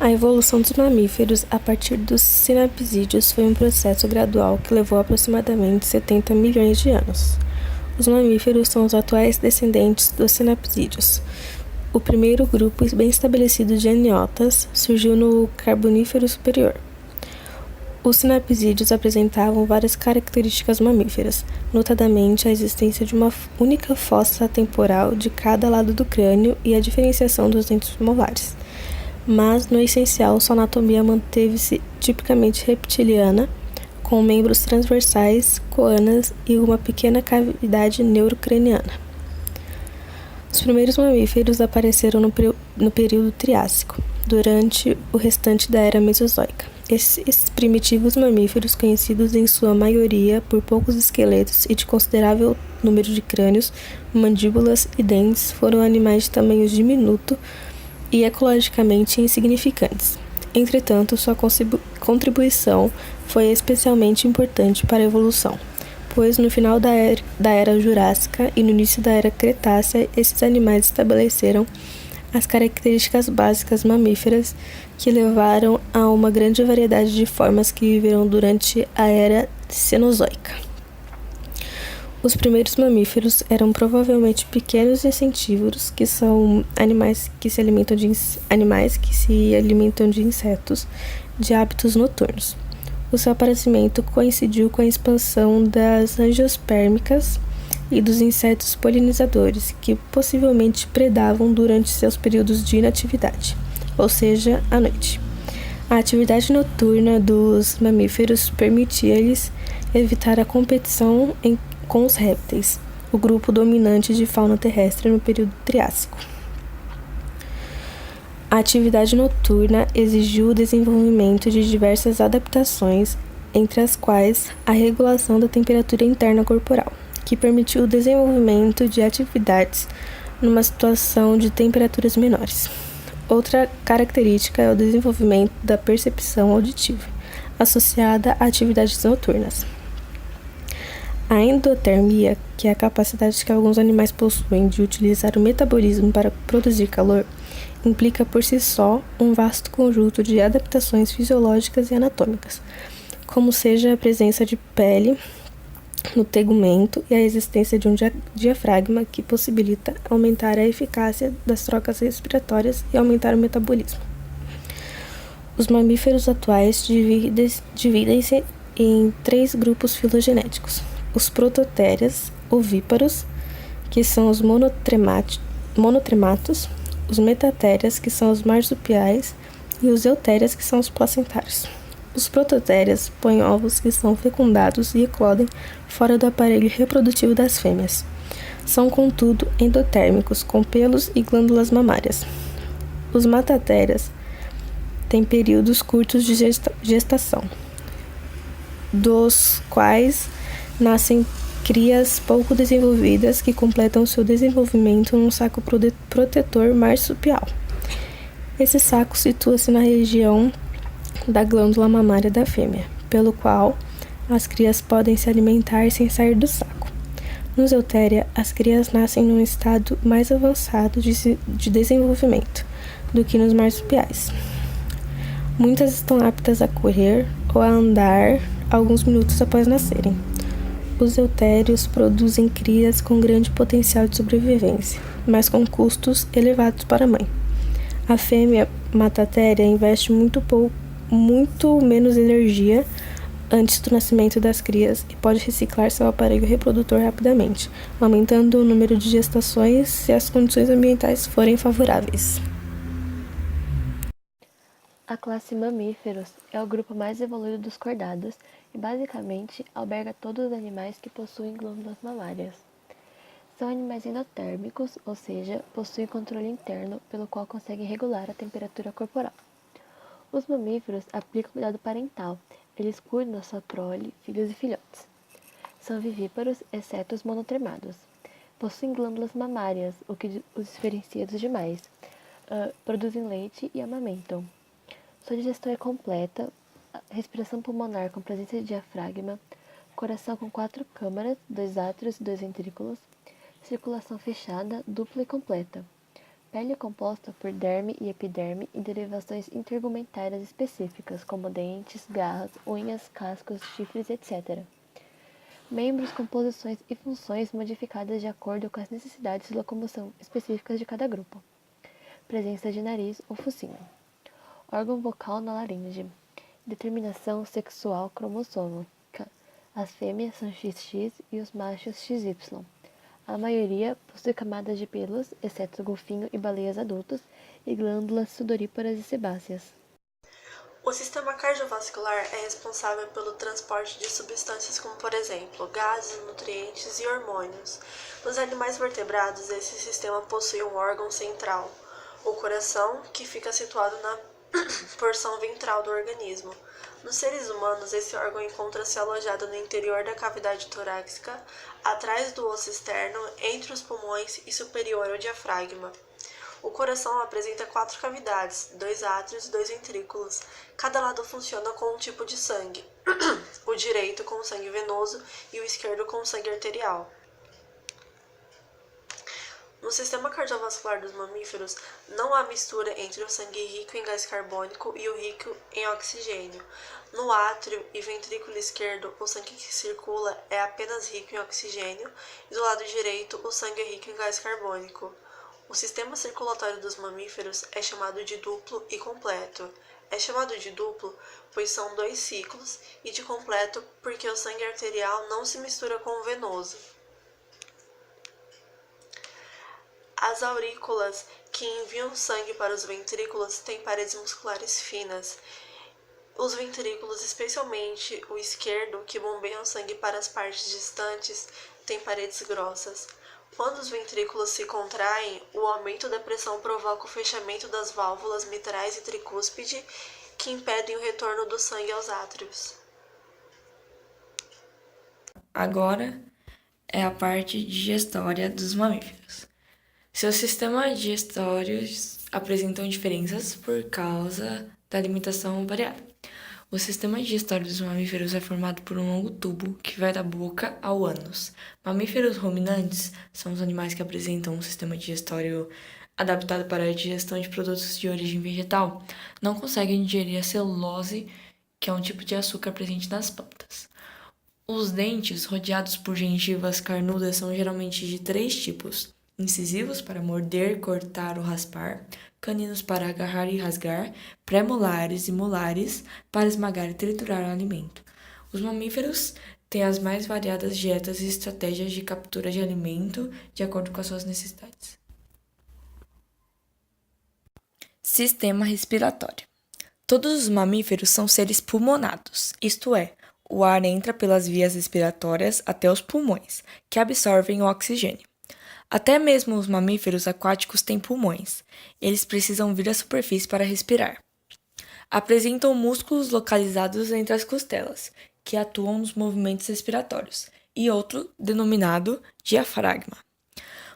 A evolução dos mamíferos a partir dos sinapsídeos foi um processo gradual que levou aproximadamente 70 milhões de anos. Os mamíferos são os atuais descendentes dos sinapsídeos. O primeiro grupo bem estabelecido de amniotas surgiu no Carbonífero Superior. Os sinapsídeos apresentavam várias características mamíferas, notadamente a existência de uma única fossa temporal de cada lado do crânio e a diferenciação dos dentes molares. Mas, no essencial, sua anatomia manteve-se tipicamente reptiliana, com membros transversais, coanas e uma pequena cavidade neurocraniana. Os primeiros mamíferos apareceram no período Triássico, durante o restante da Era Mesozoica. Esses primitivos mamíferos, conhecidos em sua maioria por poucos esqueletos e de considerável número de crânios, mandíbulas e dentes, foram animais de tamanho diminuto e ecologicamente insignificantes. Entretanto, sua contribuição foi especialmente importante para a evolução, pois no final da Era Jurássica e no início da Era Cretácea, esses animais estabeleceram as características básicas mamíferas que levaram a uma grande variedade de formas que viveram durante a Era Cenozoica. Os primeiros mamíferos eram provavelmente pequenos insetívoros, que são animais que se alimentam de insetos de hábitos noturnos. O seu aparecimento coincidiu com a expansão das angiospermicas e dos insetos polinizadores, que possivelmente predavam durante seus períodos de inatividade, ou seja, à noite. A atividade noturna dos mamíferos permitia-lhes evitar a competição com os répteis, o grupo dominante de fauna terrestre no período Triássico. A atividade noturna exigiu o desenvolvimento de diversas adaptações, entre as quais a regulação da temperatura interna corporal, que permitiu o desenvolvimento de atividades numa situação de temperaturas menores. Outra característica é o desenvolvimento da percepção auditiva, associada a atividades noturnas. A endotermia, que é a capacidade que alguns animais possuem de utilizar o metabolismo para produzir calor, implica por si só um vasto conjunto de adaptações fisiológicas e anatômicas, como seja a presença de pele no tegumento e a existência de um diafragma que possibilita aumentar a eficácia das trocas respiratórias e aumentar o metabolismo. Os mamíferos atuais dividem-se em 3 grupos filogenéticos: os prototérias ovíparos, que são os monotrematos, os metatérias, que são os marsupiais, e os eutérias, que são os placentários. Os prototérias põem ovos que são fecundados e eclodem fora do aparelho reprodutivo das fêmeas. São, contudo, endotérmicos, com pelos e glândulas mamárias. Os metatérias têm períodos curtos de gestação, dos quais nascem crias pouco desenvolvidas que completam seu desenvolvimento num saco protetor marsupial. Esse saco situa-se na região da glândula mamária da fêmea, pelo qual as crias podem se alimentar sem sair do saco. Nos eutéria, as crias nascem num estado mais avançado de desenvolvimento do que nos marsupiais. Muitas estão aptas a correr ou a andar alguns minutos após nascerem. Os eutérios produzem crias com grande potencial de sobrevivência, mas com custos elevados para a mãe. A fêmea matatéria investe muito menos energia antes do nascimento das crias e pode reciclar seu aparelho reprodutor rapidamente, aumentando o número de gestações se as condições ambientais forem favoráveis. A classe mamíferos é o grupo mais evoluído dos cordados e basicamente alberga todos os animais que possuem glândulas mamárias. São animais endotérmicos, ou seja, possuem controle interno pelo qual conseguem regular a temperatura corporal. Os mamíferos aplicam cuidado parental, eles cuidam da sua prole, filhos e filhotes. São vivíparos, exceto os monotremados. Possuem glândulas mamárias, o que os diferencia dos demais. Produzem leite e amamentam. Sua digestão é completa, respiração pulmonar com presença de diafragma, coração com 4 câmaras, 2 átrios e 2 ventrículos, circulação fechada, dupla e completa. Pele composta por derme e epiderme e derivações intergumentárias específicas, como dentes, garras, unhas, cascos, chifres, etc. Membros com posições e funções modificadas de acordo com as necessidades de locomoção específicas de cada grupo. Presença de nariz ou focinho. Órgão vocal na laringe. Determinação sexual cromossômica. As fêmeas são XX e os machos XY. A maioria possui camadas de pelos, exceto golfinho e baleias adultos, e glândulas sudoríparas e sebáceas. O sistema cardiovascular é responsável pelo transporte de substâncias como, por exemplo, gases, nutrientes e hormônios. Nos animais vertebrados, esse sistema possui um órgão central, o coração, que fica situado na porção ventral do organismo. Nos seres humanos, esse órgão encontra-se alojado no interior da cavidade torácica, atrás do osso externo, entre os pulmões e superior ao diafragma. O coração apresenta 4 cavidades, 2 átrios e 2 ventrículos. Cada lado funciona com um tipo de sangue, o direito com sangue venoso e o esquerdo com sangue arterial. No sistema cardiovascular dos mamíferos, não há mistura entre o sangue rico em gás carbônico e o rico em oxigênio. No átrio e ventrículo esquerdo, o sangue que circula é apenas rico em oxigênio e do lado direito, o sangue é rico em gás carbônico. O sistema circulatório dos mamíferos é chamado de duplo e completo. É chamado de duplo, pois são 2 ciclos, e de completo porque o sangue arterial não se mistura com o venoso. As aurículas, que enviam sangue para os ventrículos, têm paredes musculares finas. Os ventrículos, especialmente o esquerdo, que bombeiam sangue para as partes distantes, têm paredes grossas. Quando os ventrículos se contraem, o aumento da pressão provoca o fechamento das válvulas mitrais e tricúspide, que impedem o retorno do sangue aos átrios. Agora é a parte digestória dos mamíferos. Seus sistemas digestórios apresentam diferenças por causa da alimentação variada. O sistema digestório dos mamíferos é formado por um longo tubo que vai da boca ao ânus. Mamíferos ruminantes são os animais que apresentam um sistema digestório adaptado para a digestão de produtos de origem vegetal. Não conseguem digerir a celulose, que é um tipo de açúcar presente nas plantas. Os dentes, rodeados por gengivas carnudas, são geralmente de 3 tipos: incisivos para morder, cortar ou raspar, caninos para agarrar e rasgar, pré-molares e molares para esmagar e triturar o alimento. Os mamíferos têm as mais variadas dietas e estratégias de captura de alimento de acordo com as suas necessidades. Sistema respiratório. Todos os mamíferos são seres pulmonados, isto é, o ar entra pelas vias respiratórias até os pulmões, que absorvem o oxigênio. Até mesmo os mamíferos aquáticos têm pulmões. Eles precisam vir à superfície para respirar. Apresentam músculos localizados entre as costelas, que atuam nos movimentos respiratórios, e outro denominado diafragma.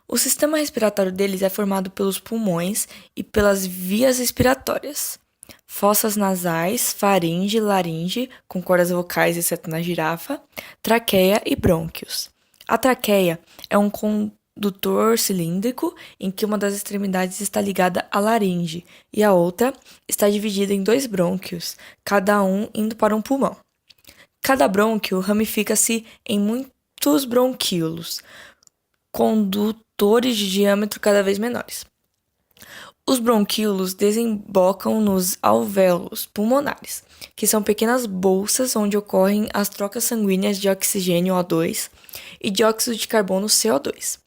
O sistema respiratório deles é formado pelos pulmões e pelas vias respiratórias: fossas nasais, faringe, laringe, com cordas vocais exceto na girafa, traqueia e brônquios. A traqueia é um condutor cilíndrico em que uma das extremidades está ligada à laringe e a outra está dividida em 2 brônquios, cada um indo para um pulmão. Cada brônquio ramifica-se em muitos bronquíolos, condutores de diâmetro cada vez menores. Os bronquíolos desembocam nos alvéolos pulmonares, que são pequenas bolsas onde ocorrem as trocas sanguíneas de oxigênio O2 e dióxido de carbono CO2.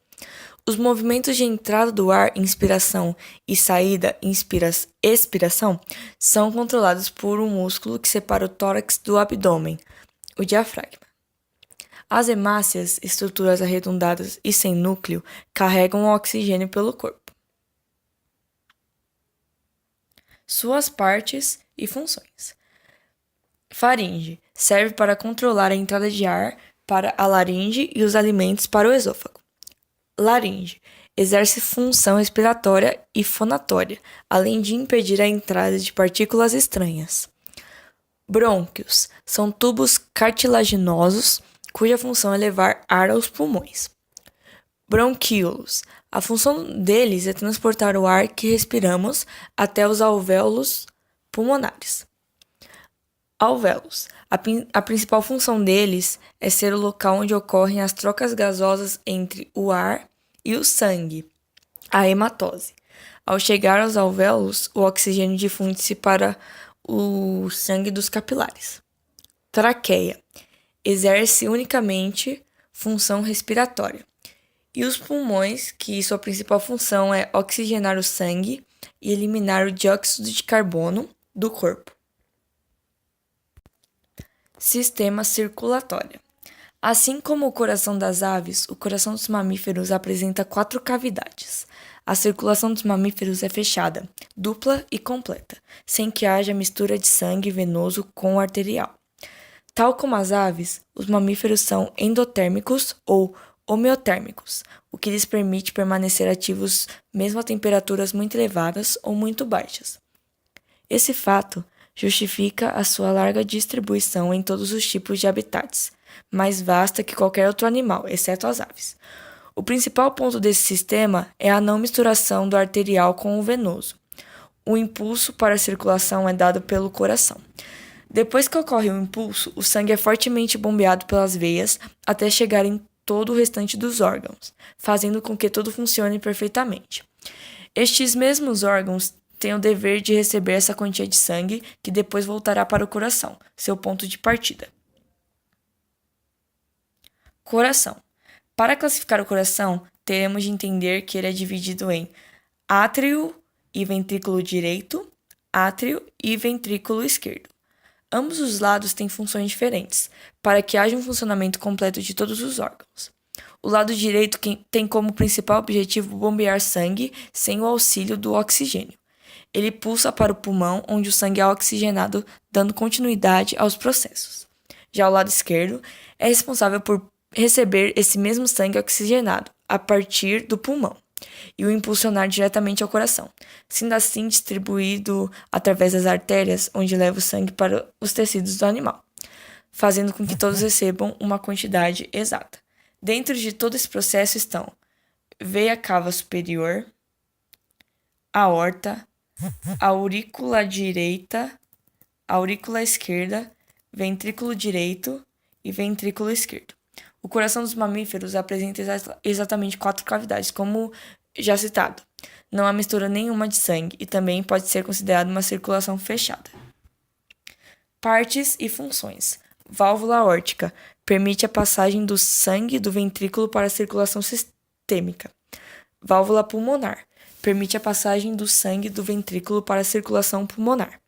Os movimentos de entrada do ar, inspiração, e saída, expiração, são controlados por um músculo que separa o tórax do abdômen, o diafragma. As hemácias, estruturas arredondadas e sem núcleo, carregam o oxigênio pelo corpo. Suas partes e funções. Faringe serve para controlar a entrada de ar para a laringe e os alimentos para o esôfago. Laringe exerce função respiratória e fonatória, além de impedir a entrada de partículas estranhas. Brônquios são tubos cartilaginosos cuja função é levar ar aos pulmões. Bronquíolos. A função deles é transportar o ar que respiramos até os alvéolos pulmonares. Alvéolos. A principal função deles é ser o local onde ocorrem as trocas gasosas entre o ar e o sangue, a hematose. Ao chegar aos alvéolos, o oxigênio difunde-se para o sangue dos capilares. Traqueia. Exerce unicamente função respiratória. E os pulmões, que sua principal função é oxigenar o sangue e eliminar o dióxido de carbono do corpo. Sistema circulatório. Assim como o coração das aves, o coração dos mamíferos apresenta 4 cavidades. A circulação dos mamíferos é fechada, dupla e completa, sem que haja mistura de sangue venoso com o arterial. Tal como as aves, os mamíferos são endotérmicos ou homeotérmicos, o que lhes permite permanecer ativos mesmo a temperaturas muito elevadas ou muito baixas. Esse fato justifica a sua larga distribuição em todos os tipos de habitats, mais vasta que qualquer outro animal, exceto as aves. O principal ponto desse sistema é a não misturação do arterial com o venoso. O impulso para a circulação é dado pelo coração. Depois que ocorre o impulso, o sangue é fortemente bombeado pelas veias até chegar em todo o restante dos órgãos, fazendo com que tudo funcione perfeitamente. Estes mesmos órgãos têm o dever de receber essa quantia de sangue que depois voltará para o coração, seu ponto de partida. Coração. Para classificar o coração, teremos de entender que ele é dividido em átrio e ventrículo direito, átrio e ventrículo esquerdo. Ambos os lados têm funções diferentes, para que haja um funcionamento completo de todos os órgãos. O lado direito tem como principal objetivo bombear sangue sem o auxílio do oxigênio. Ele pulsa para o pulmão, onde o sangue é oxigenado, dando continuidade aos processos. Já o lado esquerdo é responsável por receber esse mesmo sangue oxigenado a partir do pulmão e o impulsionar diretamente ao coração, sendo assim distribuído através das artérias, onde leva o sangue para os tecidos do animal, fazendo com que todos recebam uma quantidade exata. Dentro de todo esse processo estão veia cava superior, aorta, aurícula direita, aurícula esquerda, ventrículo direito e ventrículo esquerdo. O coração dos mamíferos apresenta exatamente 4 cavidades, como já citado. Não há mistura nenhuma de sangue e também pode ser considerado uma circulação fechada. Partes e funções. Válvula aórtica. Permite a passagem do sangue do ventrículo para a circulação sistêmica. Válvula pulmonar. Permite a passagem do sangue do ventrículo para a circulação pulmonar.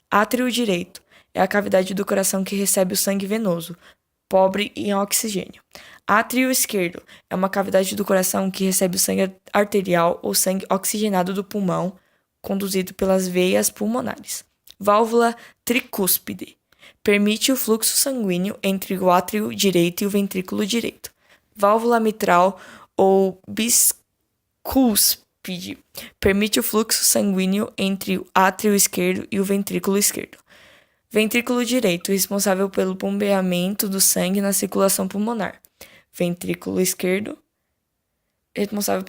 Átrio direito. É a cavidade do coração que recebe o sangue venoso, pobre em oxigênio. Átrio esquerdo é uma cavidade do coração que recebe o sangue arterial ou sangue oxigenado do pulmão, conduzido pelas veias pulmonares. Válvula tricúspide permite o fluxo sanguíneo entre o átrio direito e o ventrículo direito. Válvula mitral ou biscúspide permite o fluxo sanguíneo entre o átrio esquerdo e o ventrículo esquerdo. Ventrículo direito, responsável pelo bombeamento do sangue na circulação pulmonar. Ventrículo esquerdo, responsável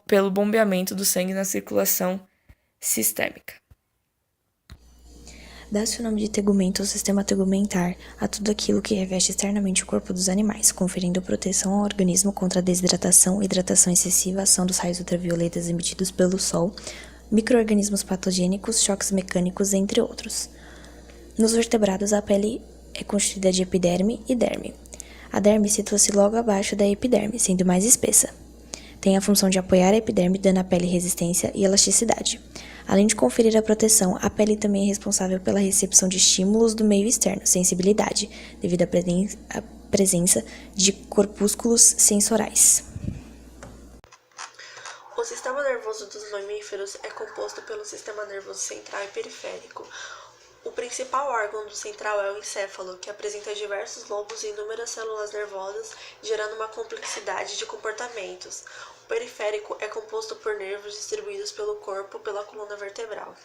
pelo bombeamento do sangue na circulação sistêmica. Dá-se o nome de tegumento ou sistema tegumentar a tudo aquilo que reveste externamente o corpo dos animais, conferindo proteção ao organismo contra a desidratação, hidratação excessiva, ação dos raios ultravioletas emitidos pelo sol, micro-organismos patogênicos, choques mecânicos, entre outros. Nos vertebrados, a pele é constituída de epiderme e derme. A derme situa-se logo abaixo da epiderme, sendo mais espessa. Tem a função de apoiar a epiderme, dando à pele resistência e elasticidade. Além de conferir a proteção, a pele também é responsável pela recepção de estímulos do meio externo, sensibilidade, devido à presença de corpúsculos sensoriais. O sistema nervoso dos mamíferos é composto pelo sistema nervoso central e periférico. O principal órgão do central é o encéfalo, que apresenta diversos lobos e inúmeras células nervosas, gerando uma complexidade de comportamentos. O periférico é composto por nervos distribuídos pelo corpo pela coluna vertebral.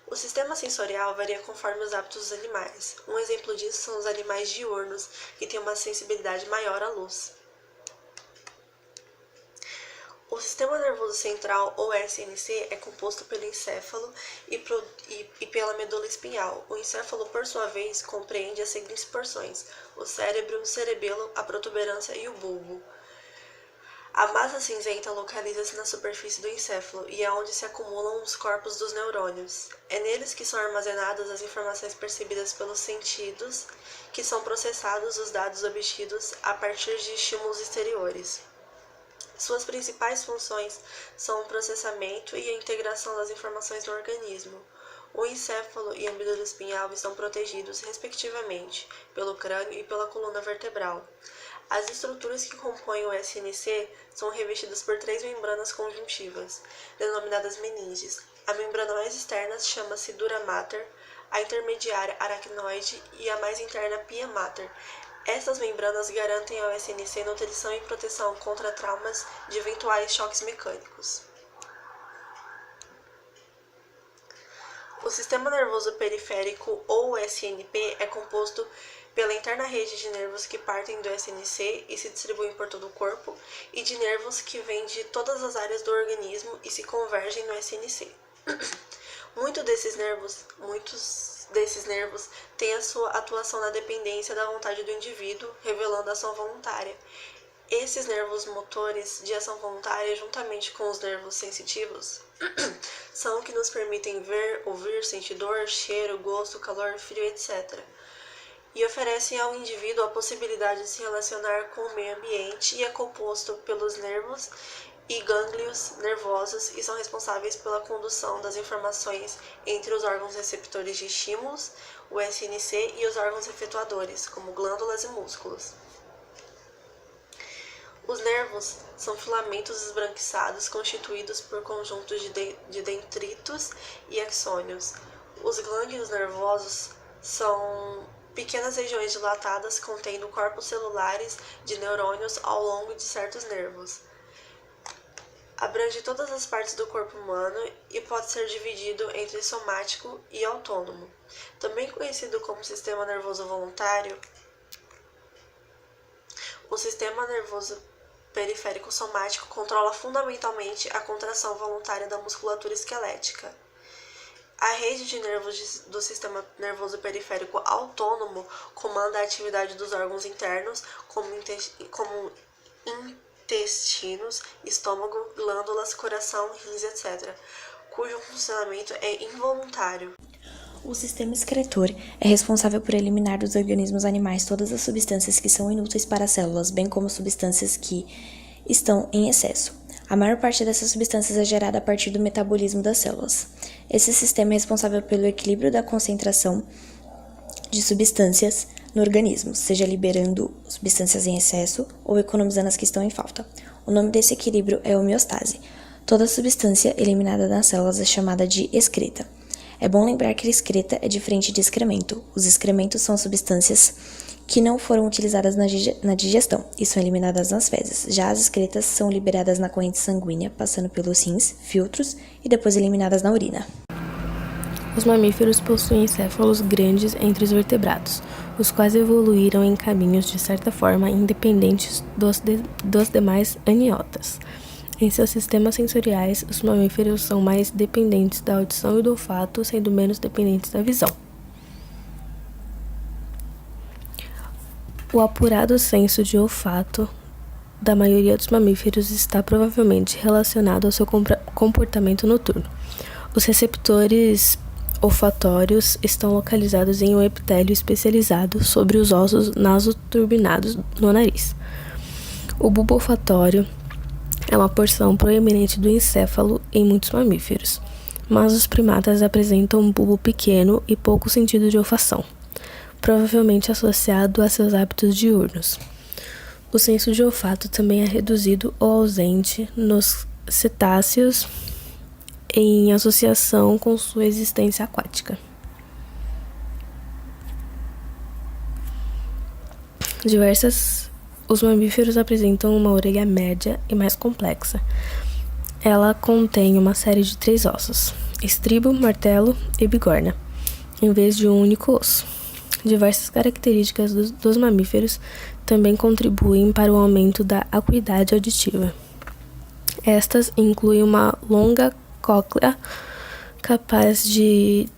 O sistema sensorial varia conforme os hábitos dos animais. Um exemplo disso são os animais diurnos, que têm uma sensibilidade maior à luz. O sistema nervoso central, ou SNC, é composto pelo encéfalo e pela medula espinhal. O encéfalo, por sua vez, compreende as seguintes porções: o cérebro, o cerebelo, a protuberância e o bulbo. A massa cinzenta localiza-se na superfície do encéfalo e é onde se acumulam os corpos dos neurônios. É neles que são armazenadas as informações percebidas pelos sentidos, que são processados os dados obtidos a partir de estímulos exteriores. Suas principais funções são o processamento e a integração das informações no organismo. O encéfalo e a medula espinhal estão protegidos, respectivamente, pelo crânio e pela coluna vertebral. As estruturas que compõem o SNC são revestidas por 3 membranas conjuntivas, denominadas meninges. A membrana mais externa chama-se dura mater, a intermediária aracnoide e a mais interna pia mater. Essas membranas garantem ao SNC nutrição e proteção contra traumas de eventuais choques mecânicos. O sistema nervoso periférico, ou SNP, é composto pela interna rede de nervos que partem do SNC e se distribuem por todo o corpo, e de nervos que vêm de todas as áreas do organismo e se convergem no SNC. Muitos desses nervos têm a sua atuação na dependência da vontade do indivíduo, revelando ação voluntária. Esses nervos motores de ação voluntária, juntamente com os nervos sensitivos, são o que nos permitem ver, ouvir, sentir dor, cheiro, gosto, calor, frio, etc. E oferecem ao indivíduo a possibilidade de se relacionar com o meio ambiente e é composto pelos nervos e gânglios nervosos e são responsáveis pela condução das informações entre os órgãos receptores de estímulos, o SNC, e os órgãos efetuadores, como glândulas e músculos. Os nervos são filamentos esbranquiçados constituídos por conjuntos de dendritos e axônios. Os gânglios nervosos são pequenas regiões dilatadas contendo corpos celulares de neurônios ao longo de certos nervos. Abrange todas as partes do corpo humano e pode ser dividido entre somático e autônomo. Também conhecido como sistema nervoso voluntário, o sistema nervoso periférico somático controla fundamentalmente a contração voluntária da musculatura esquelética. A rede de nervos do sistema nervoso periférico autônomo comanda a atividade dos órgãos internos, como intestinos, estômago, glândulas, coração, rins, etc., cujo funcionamento é involuntário. O sistema excretor é responsável por eliminar dos organismos animais todas as substâncias que são inúteis para as células, bem como substâncias que estão em excesso. A maior parte dessas substâncias é gerada a partir do metabolismo das células. Esse sistema é responsável pelo equilíbrio da concentração de substâncias no organismo, seja liberando substâncias em excesso ou economizando as que estão em falta. O nome desse equilíbrio é homeostase. Toda substância eliminada das células é chamada de excreta. É bom lembrar que a excreta é diferente de excremento. Os excrementos são substâncias que não foram utilizadas na digestão e são eliminadas nas fezes. Já as excretas são liberadas na corrente sanguínea, passando pelos rins, filtros e depois eliminadas na urina. Os mamíferos possuem encéfalos grandes entre os vertebrados, os quais evoluíram em caminhos de certa forma independentes dos demais amniotas. Em seus sistemas sensoriais, os mamíferos são mais dependentes da audição e do olfato, sendo menos dependentes da visão. O apurado senso de olfato da maioria dos mamíferos está provavelmente relacionado ao seu comportamento noturno. Os receptores olfatórios estão localizados em um epitélio especializado sobre os ossos nasoturbinados no nariz. O bulbo olfatório é uma porção proeminente do encéfalo em muitos mamíferos, mas os primatas apresentam um bulbo pequeno e pouco sentido de olfação, provavelmente associado a seus hábitos diurnos. O senso de olfato também é reduzido ou ausente nos cetáceos em associação com sua existência aquática. Os mamíferos apresentam uma orelha média e mais complexa. Ela contém uma série de 3 ossos, estribo, martelo e bigorna, em vez de um único osso. Diversas características dos mamíferos também contribuem para o aumento da acuidade auditiva. Estas incluem uma longa cóclea capaz de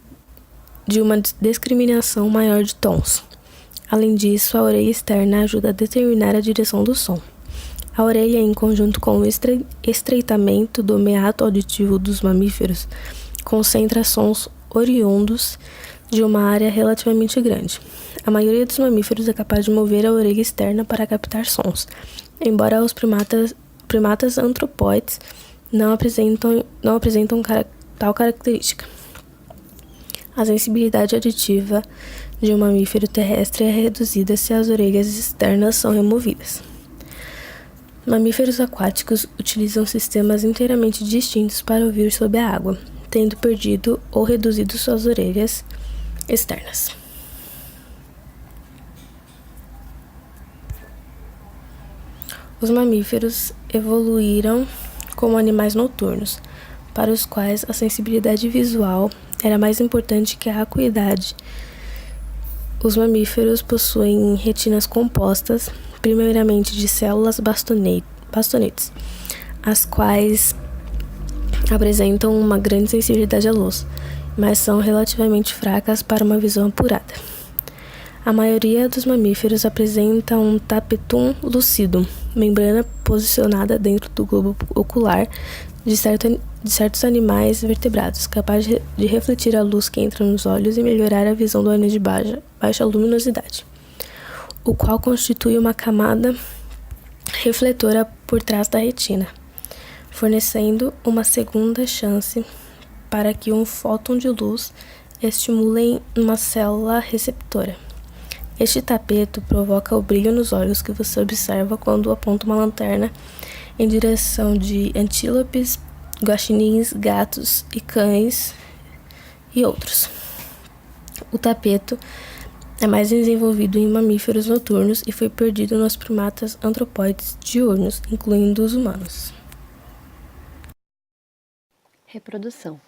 uma discriminação maior de tons. Além disso, a orelha externa ajuda a determinar a direção do som. A orelha, em conjunto com o estreitamento do meato auditivo dos mamíferos, concentra sons oriundos de uma área relativamente grande. A maioria dos mamíferos é capaz de mover a orelha externa para captar sons, embora os primatas antropóides não apresentam tal característica. A sensibilidade auditiva de um mamífero terrestre é reduzida se as orelhas externas são removidas. Mamíferos aquáticos utilizam sistemas inteiramente distintos para ouvir sob a água, tendo perdido ou reduzido suas orelhas externas. Os mamíferos evoluíram como animais noturnos, para os quais a sensibilidade visual era mais importante que a acuidade. Os mamíferos possuem retinas compostas, primeiramente de células bastonetes, as quais apresentam uma grande sensibilidade à luz, mas são relativamente fracas para uma visão apurada. A maioria dos mamíferos apresenta um tapetum lúcido, membrana posicionada dentro do globo ocular de certos animais vertebrados, capaz de refletir a luz que entra nos olhos e melhorar a visão do olho de baixa luminosidade, o qual constitui uma camada refletora por trás da retina, fornecendo uma segunda chance para que um fóton de luz estimule uma célula receptora. Este tapeto provoca o brilho nos olhos que você observa quando aponta uma lanterna em direção de antílopes, guaxinins, gatos e cães e outros. O tapeto é mais desenvolvido em mamíferos noturnos e foi perdido nos primatas antropóides diurnos, incluindo os humanos. Reprodução.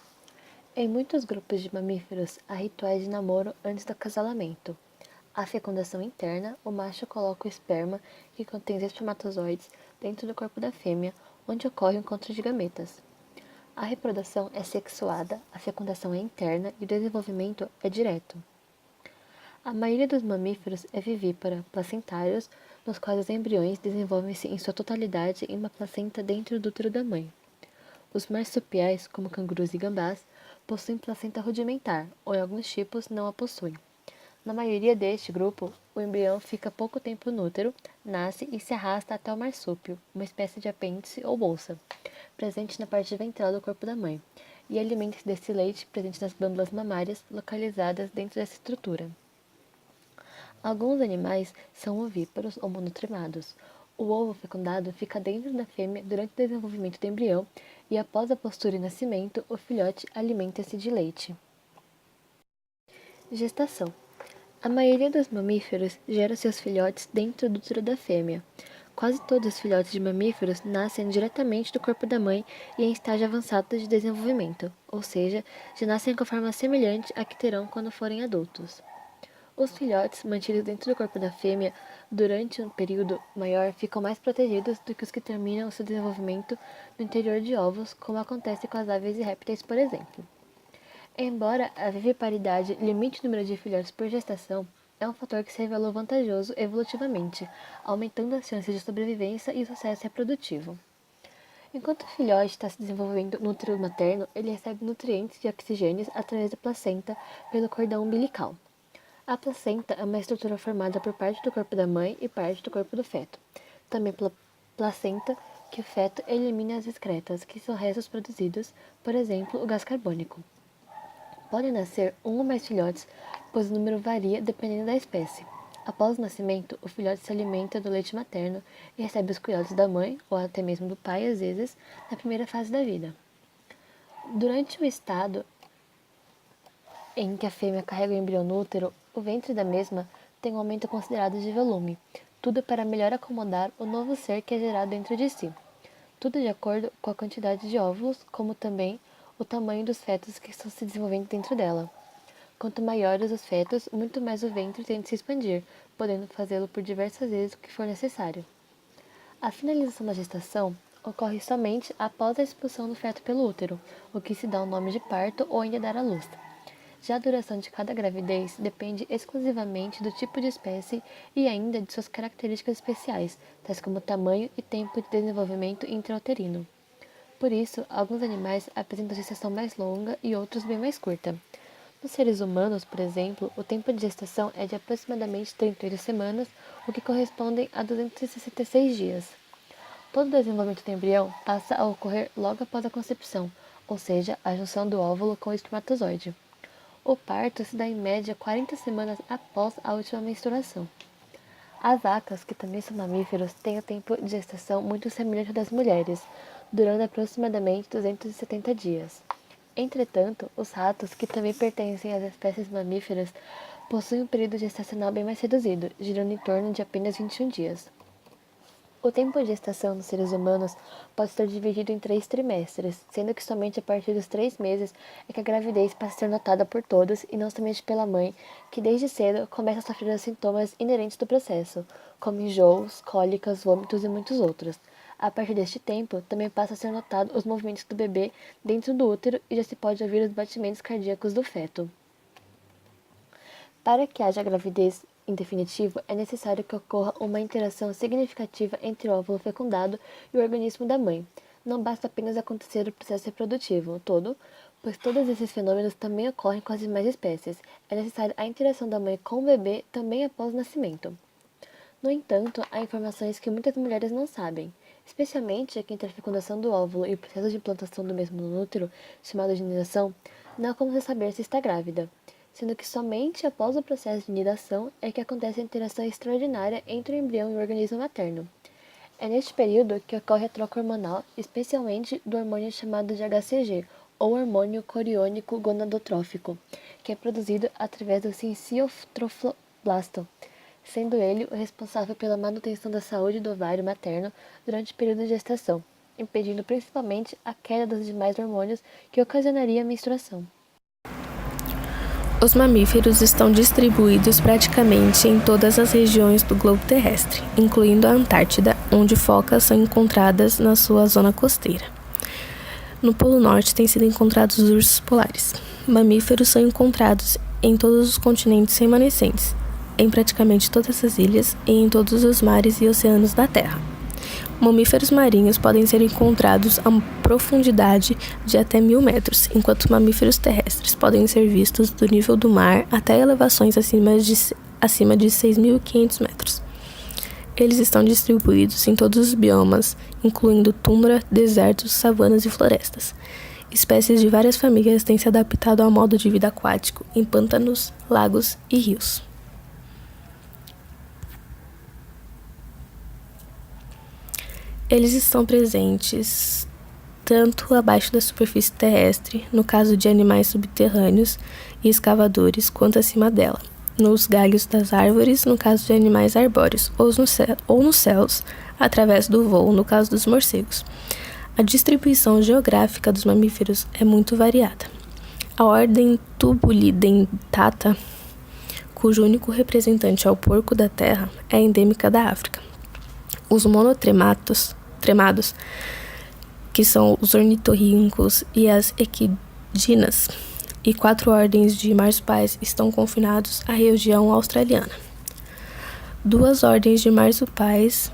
Em muitos grupos de mamíferos, há rituais de namoro antes do acasalamento. A fecundação interna, o macho coloca o esperma, que contém os espermatozoides, dentro do corpo da fêmea, onde ocorre o encontro de gametas. A reprodução é sexuada, a fecundação é interna e o desenvolvimento é direto. A maioria dos mamíferos é vivípara, placentários, nos quais os embriões desenvolvem-se em sua totalidade em uma placenta dentro do útero da mãe. Os marsupiais, como cangurus e gambás, possuem placenta rudimentar, ou em alguns tipos não a possuem. Na maioria deste grupo, o embrião fica pouco tempo no útero, nasce e se arrasta até o marsúpio, uma espécie de apêndice ou bolsa, presente na parte ventral do corpo da mãe, e alimenta-se desse leite presente nas glândulas mamárias localizadas dentro dessa estrutura. Alguns animais são ovíparos ou monotremados. O ovo fecundado fica dentro da fêmea durante o desenvolvimento do embrião e após a postura e nascimento, o filhote alimenta-se de leite. Gestação. A maioria dos mamíferos gera seus filhotes dentro do útero da fêmea. Quase todos os filhotes de mamíferos nascem diretamente do corpo da mãe e em estágio avançado de desenvolvimento, ou seja, já nascem com forma semelhante à que terão quando forem adultos. Os filhotes, mantidos dentro do corpo da fêmea durante um período maior, ficam mais protegidos do que os que terminam o seu desenvolvimento no interior de ovos, como acontece com as aves e répteis, por exemplo. Embora a viviparidade limite o número de filhotes por gestação, é um fator que se revelou vantajoso evolutivamente, aumentando as chances de sobrevivência e sucesso reprodutivo. Enquanto o filhote está se desenvolvendo no útero materno, ele recebe nutrientes e oxigênios através da placenta pelo cordão umbilical. A placenta é uma estrutura formada por parte do corpo da mãe e parte do corpo do feto. Também pela placenta que o feto elimina as excretas, que são restos produzidos, por exemplo, o gás carbônico. Podem nascer um ou mais filhotes, pois o número varia dependendo da espécie. Após o nascimento, o filhote se alimenta do leite materno e recebe os cuidados da mãe, ou até mesmo do pai, às vezes, na primeira fase da vida. Durante o estado em que a fêmea carrega o embrião no útero, o ventre da mesma tem um aumento considerado de volume, tudo para melhor acomodar o novo ser que é gerado dentro de si. Tudo de acordo com a quantidade de óvulos, como também o tamanho dos fetos que estão se desenvolvendo dentro dela. Quanto maiores os fetos, muito mais o ventre tende a se expandir, podendo fazê-lo por diversas vezes o que for necessário. A finalização da gestação ocorre somente após a expulsão do feto pelo útero, o que se dá o nome de parto ou ainda dar à luz. Já a duração de cada gravidez depende exclusivamente do tipo de espécie e ainda de suas características especiais, tais como tamanho e tempo de desenvolvimento intrauterino. Por isso, alguns animais apresentam gestação mais longa e outros bem mais curta. Nos seres humanos, por exemplo, o tempo de gestação é de aproximadamente 38 semanas, o que corresponde a 266 dias. Todo o desenvolvimento do embrião passa a ocorrer logo após a concepção, ou seja, a junção do óvulo com o espermatozoide. O parto se dá em média 40 semanas após a última menstruação. As vacas, que também são mamíferos, têm o tempo de gestação muito semelhante ao das mulheres, durando aproximadamente 270 dias. Entretanto, os ratos, que também pertencem às espécies mamíferas, possuem um período gestacional bem mais reduzido, girando em torno de apenas 21 dias. O tempo de gestação nos seres humanos pode ser dividido em 3 trimestres, sendo que somente a partir dos 3 meses é que a gravidez passa a ser notada por todos e não somente pela mãe, que desde cedo começa a sofrer os sintomas inerentes do processo, como enjoos, cólicas, vômitos e muitos outros. A partir deste tempo, também passa a ser notado os movimentos do bebê dentro do útero e já se pode ouvir os batimentos cardíacos do feto. Para que haja gravidez em definitivo, é necessário que ocorra uma interação significativa entre o óvulo fecundado e o organismo da mãe. Não basta apenas acontecer o processo reprodutivo todo, pois todos esses fenômenos também ocorrem com as demais espécies. É necessária a interação da mãe com o bebê também após o nascimento. No entanto, há informações que muitas mulheres não sabem, especialmente que entre a fecundação do óvulo e o processo de implantação do mesmo no útero, chamado de nidação, não há como se saber se está grávida, sendo que somente após o processo de nidação é que acontece a interação extraordinária entre o embrião e o organismo materno. É neste período que ocorre a troca hormonal, especialmente do hormônio chamado de HCG, ou hormônio coriônico gonadotrófico, que é produzido através do sinciotrofoblasto, sendo ele o responsável pela manutenção da saúde do ovário materno durante o período de gestação, impedindo principalmente a queda dos demais hormônios que ocasionaria a menstruação. Os mamíferos estão distribuídos praticamente em todas as regiões do globo terrestre, incluindo a Antártida, onde focas são encontradas na sua zona costeira. No Polo Norte têm sido encontrados os ursos polares. Mamíferos são encontrados em todos os continentes remanescentes, em praticamente todas as ilhas e em todos os mares e oceanos da Terra. Mamíferos marinhos podem ser encontrados a uma profundidade de até 1.000 metros, enquanto mamíferos terrestres podem ser vistos do nível do mar até elevações acima de 6.500 metros. Eles estão distribuídos em todos os biomas, incluindo tundra, desertos, savanas e florestas. Espécies de várias famílias têm se adaptado ao modo de vida aquático em pântanos, lagos e rios. Eles estão presentes tanto abaixo da superfície terrestre, no caso de animais subterrâneos e escavadores, quanto acima dela, nos galhos das árvores, no caso de animais arbóreos, ou nos céus, através do voo, no caso dos morcegos. A distribuição geográfica dos mamíferos é muito variada. A ordem Tubulidentata, cujo único representante é o porco da terra, é endêmica da África. Os monotremados, que são os ornitorrincos e as equidinas, e 4 ordens de marsupiais estão confinados à região australiana. 2 ordens de marsupiais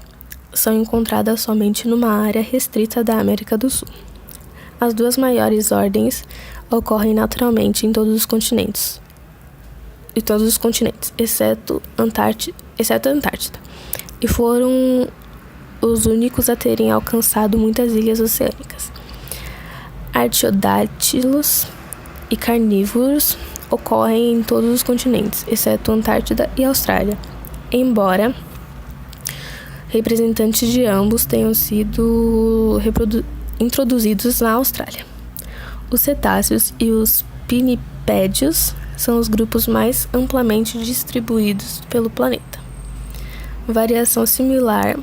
são encontradas somente numa área restrita da América do Sul. As 2 maiores ordens ocorrem naturalmente em todos os continentes, exceto a Antártida, e foram os únicos a terem alcançado muitas ilhas oceânicas. Artiodátilos e carnívoros ocorrem em todos os continentes, exceto a Antártida e Austrália, embora representantes de ambos tenham sido introduzidos na Austrália. Os cetáceos e os pinnipédios são os grupos mais amplamente distribuídos pelo planeta. Variação similar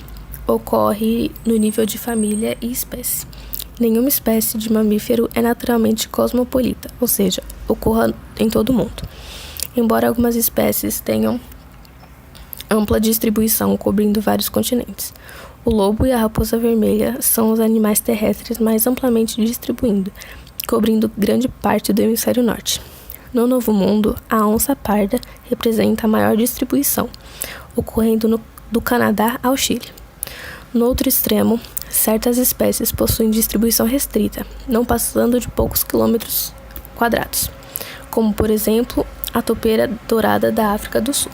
ocorre no nível de família e espécie. Nenhuma espécie de mamífero é naturalmente cosmopolita, ou seja, ocorra em todo o mundo. Embora algumas espécies tenham ampla distribuição cobrindo vários continentes. O lobo e a raposa vermelha são os animais terrestres mais amplamente distribuindo, cobrindo grande parte do hemisfério norte. No Novo Mundo, a onça parda representa a maior distribuição, ocorrendo do Canadá ao Chile. No outro extremo, certas espécies possuem distribuição restrita, não passando de poucos quilômetros quadrados, como, por exemplo, a topeira dourada da África do Sul.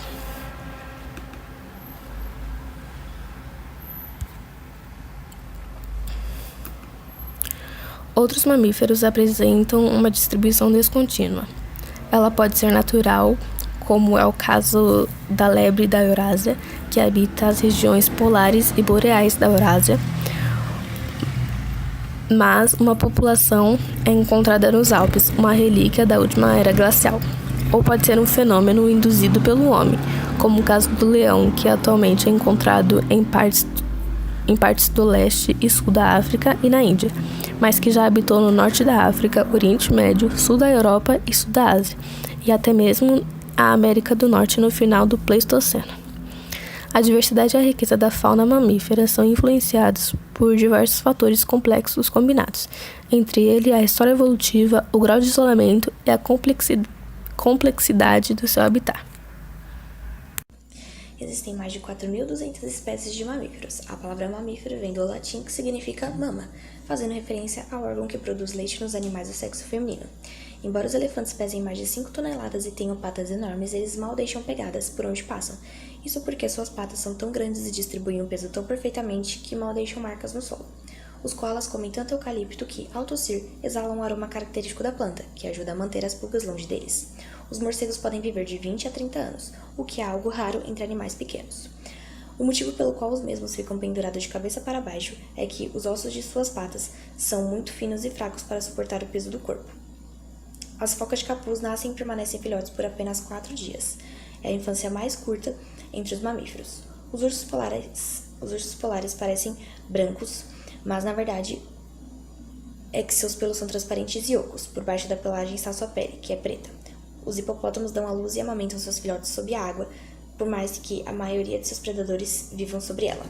Outros mamíferos apresentam uma distribuição descontínua. Ela pode ser natural, como é o caso da lebre da Eurásia, que habita as regiões polares e boreais da Eurásia, mas uma população é encontrada nos Alpes, uma relíquia da última era glacial. Ou pode ser um fenômeno induzido pelo homem, como o caso do leão, que atualmente é encontrado em partes do leste e sul da África e na Índia, mas que já habitou no norte da África, Oriente Médio, sul da Europa e sul da Ásia, e até mesmo a América do Norte no final do Pleistoceno. A diversidade e a riqueza da fauna mamífera são influenciados por diversos fatores complexos combinados, entre eles a história evolutiva, o grau de isolamento e a complexidade do seu habitat. Existem mais de 4.200 espécies de mamíferos. A palavra mamífero vem do latim, que significa mama, fazendo referência ao órgão que produz leite nos animais do sexo feminino. Embora os elefantes pesem mais de 5 toneladas e tenham patas enormes, eles mal deixam pegadas por onde passam. Isso porque suas patas são tão grandes e distribuem o peso tão perfeitamente que mal deixam marcas no solo. Os koalas comem tanto eucalipto que, ao tossir, exalam um aroma característico da planta, que ajuda a manter as pulgas longe deles. Os morcegos podem viver de 20 a 30 anos, o que é algo raro entre animais pequenos. O motivo pelo qual os mesmos ficam pendurados de cabeça para baixo é que os ossos de suas patas são muito finos e fracos para suportar o peso do corpo. As focas de capuz nascem e permanecem filhotes por apenas 4 dias. É a infância mais curta entre os mamíferos. Os ursos polares parecem brancos, mas na verdade é que seus pelos são transparentes e ocos. Por baixo da pelagem está sua pele, que é preta. Os hipopótamos dão à luz e amamentam seus filhotes sob a água, por mais que a maioria de seus predadores vivam sobre ela.